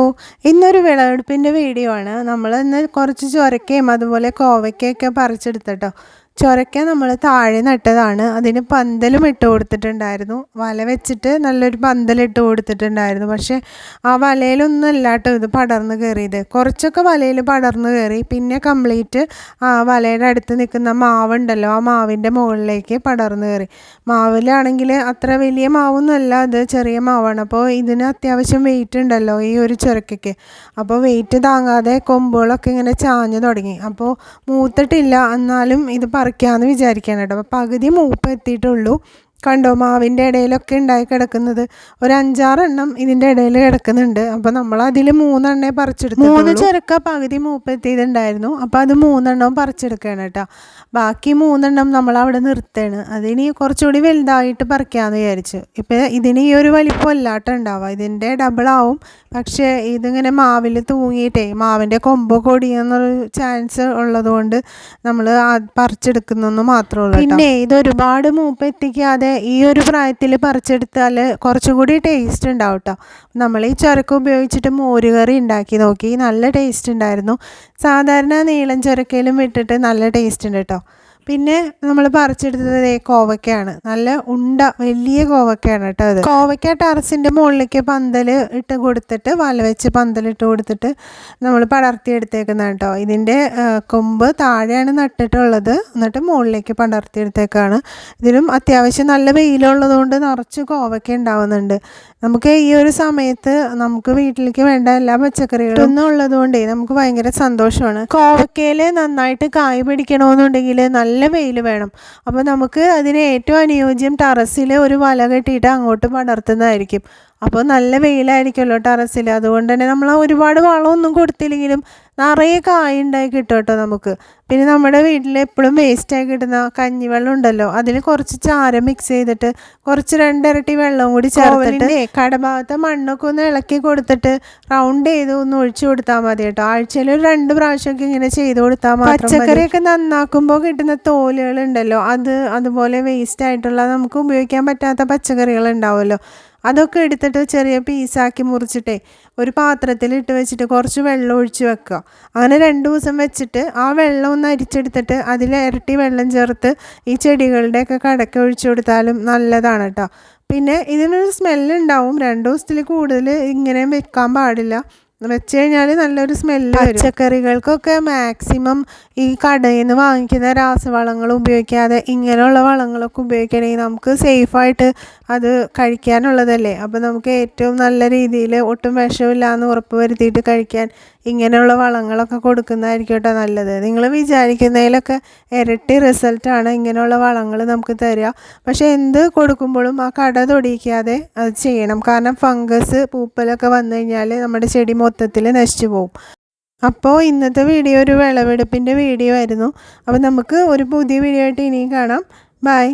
ഓ ഇന്നൊരു വിളവെടുപ്പിൻ്റെ വീഡിയോ ആണ്. നമ്മൾ ഇന്ന് കുറച്ച് ചൊരക്കയും അതുപോലെ കോവയ്ക്കയൊക്കെ പറിച്ചെടുത്തിട്ടോ. ചൊരക്ക നമ്മൾ താഴെ നട്ടതാണ്. അതിന് പന്തലും ഇട്ട് കൊടുത്തിട്ടുണ്ടായിരുന്നു. വല വെച്ചിട്ട് നല്ലൊരു പന്തലിട്ട് കൊടുത്തിട്ടുണ്ടായിരുന്നു. പക്ഷേ ആ വലയിലൊന്നും അല്ല കേട്ടോ ഇത് പടർന്ന് കയറിയത്. കുറച്ചൊക്കെ വലയിൽ പടർന്ന് കയറി. പിന്നെ കംപ്ലീറ്റ് ആ വലയുടെ അടുത്ത് നിൽക്കുന്ന മാവുണ്ടല്ലോ, ആ മാവിൻ്റെ മുകളിലേക്ക് പടർന്ന് കയറി. മാവിലാണെങ്കിൽ അത്ര വലിയ മാവൊന്നുമല്ല, അത് ചെറിയ മാവാണ്. അപ്പോൾ ഇതിന് അത്യാവശ്യം വെയിറ്റ് ഉണ്ടല്ലോ ഈ ഒരു ചൊരക്കയ്ക്ക്. അപ്പോൾ വെയിറ്റ് താങ്ങാതെ കൊമ്പുകളൊക്കെ ഇങ്ങനെ ചാഞ്ഞു തുടങ്ങി. അപ്പോൾ മൂത്തിട്ടില്ല, എന്നാലും ഇത് പറിക്കാമെന്ന് വിചാരിക്കാൻ കേട്ടോ. അപ്പോൾ പകുതി മൂപ്പ് എത്തിയിട്ടുള്ളൂ. കണ്ടോ, മാവിൻ്റെ ഇടയിലൊക്കെ ഉണ്ടായി കിടക്കുന്നത് ഒരു 5-6 എണ്ണം ഇതിൻ്റെ ഇടയിൽ കിടക്കുന്നുണ്ട്. അപ്പോൾ നമ്മൾ അതിൽ 3 എണ്ണേ പറിച്ചെടുത്തു. 3 ചൊരക്ക പകുതി മൂപ്പ് എത്തിയിട്ടുണ്ടായിരുന്നു. അപ്പോൾ അത് 3 എണ്ണവും പറിച്ചെടുക്കുകയാണ് കേട്ടോ. ബാക്കി 3 എണ്ണം നമ്മൾ അവിടെ നിർത്തുകയാണ്. അതിനി കുറച്ചുകൂടി വലുതായിട്ട് പറിക്കാമെന്ന് വിചാരിച്ചു. ഇപ്പോൾ ഇതിന് ഈ ഒരു വലിപ്പമല്ലാട്ടം ഉണ്ടാവുക, ഇതിൻ്റെ ഡബിളാവും. പക്ഷേ ഇതിങ്ങനെ മാവിൽ തൂങ്ങിയിട്ടേ മാവിൻ്റെ കൊമ്പൊക്കെ ഒടിയുന്നൊരു ചാൻസ് ഉള്ളതുകൊണ്ട് നമ്മൾ പറിച്ചെടുക്കുന്നതെന്ന് മാത്രമേ ഉള്ളൂ. പിന്നെ ഇതൊരുപാട് മൂപ്പ് എത്തിക്കാതെ ഈ ഒരു പ്രായത്തിൽ പറിച്ചെടുത്താൽ കുറച്ചുകൂടി ടേസ്റ്റ് ഉണ്ടാവും കേട്ടോ. നമ്മൾ ഈ ചൊരക്ക ഉപയോഗിച്ചിട്ട് മോരുകറി ഉണ്ടാക്കി നോക്കി, നല്ല ടേസ്റ്റ് ഉണ്ടായിരുന്നു. സാധാരണ നീളൻ ചൊരക്കയിലും ഇട്ടിട്ട് നല്ല ടേസ്റ്റ് ഉണ്ട് കേട്ടോ. പിന്നെ നമ്മൾ പറിച്ചെടുത്തത് കോവയ്ക്കയാണ്. നല്ല ഉണ്ട വലിയ കോവയ്ക്കയാണ് കേട്ടോ. അത് കോവയ്ക്ക ടെറസിൻ്റെ മുകളിലേക്ക് പന്തൽ ഇട്ട് കൊടുത്തിട്ട് വല വെച്ച് പന്തലിട്ട് കൊടുത്തിട്ട് നമ്മൾ പടർത്തിയെടുത്തേക്കുന്നത് കേട്ടോ. ഇതിൻ്റെ കൊമ്പ് താഴെയാണ് നട്ടിട്ടുള്ളത്, എന്നിട്ട് മുകളിലേക്ക് പടർത്തിയെടുത്തേക്കാണ്. ഇതിലും അത്യാവശ്യം നല്ല വെയിലുള്ളത് കൊണ്ട് നിറച്ച് കോവയ്ക്ക ഉണ്ടാവുന്നുണ്ട്. നമുക്ക് ഈ ഒരു സമയത്ത് നമുക്ക് വീട്ടിലേക്ക് വേണ്ട എല്ലാ പച്ചക്കറികളും ഉള്ളത് കൊണ്ടേ നമുക്ക് ഭയങ്കര സന്തോഷമാണ്. കോവയ്ക്കയിൽ നന്നായിട്ട് കായ് പിടിക്കണമെന്നുണ്ടെങ്കിൽ നല്ല വെയിൽ വേണം. അപ്പോൾ നമുക്ക് അതിന് ഏറ്റവും അനുയോജ്യം ടെറസിൽ ഒരു വല കെട്ടിയിട്ട് അങ്ങോട്ട് പടർത്തുന്നതായിരിക്കും. അപ്പോൾ നല്ല വെയിലായിരിക്കുമല്ലോ ടെറസിൽ. അതുകൊണ്ട് തന്നെ നമ്മൾ ഒരുപാട് വളമൊന്നും കൊടുത്തില്ലെങ്കിലും നിറയെ കായ ഉണ്ടായി കിട്ടും കേട്ടോ നമുക്ക്. പിന്നെ നമ്മുടെ വീട്ടിൽ എപ്പോഴും വേസ്റ്റായി കിട്ടുന്ന കഞ്ഞിവെള്ളം ഉണ്ടല്ലോ, അതിൽ കുറച്ച് ചാരം മിക്സ് ചെയ്തിട്ട് കുറച്ച് 2 ഇരട്ടി വെള്ളവും കൂടി ചേർത്തിട്ട് കടഭാഗത്തെ മണ്ണൊക്കെ ഒന്ന് ഇളക്കി കൊടുത്തിട്ട് റൗണ്ട് ചെയ്ത് ഒന്ന് ഒഴിച്ചു കൊടുത്താൽ മതി കേട്ടോ. ആഴ്ചയിൽ ഒരു 2 പ്രാവശ്യമൊക്കെ ഇങ്ങനെ ചെയ്ത് കൊടുത്താൽ മതി. പച്ചക്കറിയൊക്കെ നന്നാക്കുമ്പോൾ കിട്ടുന്ന തോലുകളുണ്ടല്ലോ, അതുപോലെ വേസ്റ്റ് ആയിട്ടുള്ള നമുക്ക് ഉപയോഗിക്കാൻ പറ്റാത്ത പച്ചക്കറികൾ ഉണ്ടാവുമല്ലോ, അതൊക്കെ എടുത്തിട്ട് ചെറിയ പീസാക്കി മുറിച്ചിട്ടേ ഒരു പാത്രത്തിൽ ഇട്ട് വെച്ചിട്ട് കുറച്ച് വെള്ളം ഒഴിച്ച് വെക്കുക. അങ്ങനെ 2 ദിവസം വെച്ചിട്ട് ആ വെള്ളം ഒന്ന് അരിച്ചെടുത്തിട്ട് അതിൽ ഇരട്ടി വെള്ളം ചേർത്ത് ഈ ചെടികളുടെയൊക്കെ കടയ്ക്ക് ഒഴിച്ചു കൊടുത്താലും നല്ലതാണ് കേട്ടോ. പിന്നെ ഇതിനൊരു സ്മെല്ലുണ്ടാവും. 2 ദിവസത്തിൽ കൂടുതൽ ഇങ്ങനെ വെക്കാൻ പാടില്ല. വെച്ച് കഴിഞ്ഞാൽ നല്ലൊരു സ്മെല്ല് വരും. പച്ചക്കറികൾക്കൊക്കെ മാക്സിമം ഈ കടയിൽ നിന്ന് വാങ്ങിക്കുന്ന രാസവളങ്ങൾ ഉപയോഗിക്കാതെ ഇങ്ങനെയുള്ള വളങ്ങളൊക്കെ ഉപയോഗിക്കണമെങ്കിൽ നമുക്ക് സേഫായിട്ട് അത് കഴിക്കാനുള്ളതല്ലേ. അപ്പോൾ നമുക്ക് ഏറ്റവും നല്ല രീതിയിൽ ഒട്ടും വിഷമില്ല എന്ന് ഉറപ്പ് വരുത്തിയിട്ട് കഴിക്കാൻ ഇങ്ങനെയുള്ള വളങ്ങളൊക്കെ കൊടുക്കുന്നതായിരിക്കും കേട്ടോ നല്ലത്. നിങ്ങൾ വിചാരിക്കുന്നതിലൊക്കെ ഇരട്ടി റിസൾട്ടാണ് ഇങ്ങനെയുള്ള വളങ്ങൾ നമുക്ക് തരിക. പക്ഷേ എന്ത് കൊടുക്കുമ്പോഴും ആ കട തൊടിയിക്കാതെ അത് ചെയ്യണം. കാരണം ഫംഗസ് പൂപ്പലൊക്കെ വന്നു കഴിഞ്ഞാൽ നമ്മുടെ ചെടി മൊത്തത്തിൽ നശിച്ചു പോകും. അപ്പോൾ ഇന്നത്തെ വീഡിയോ ഒരു വിളവെടുപ്പിൻ്റെ വീഡിയോ ആയിരുന്നു. അപ്പോൾ നമുക്ക് ഒരു പുതിയ വീഡിയോ ആയിട്ട് ഇനിയും കാണാം. ബൈ.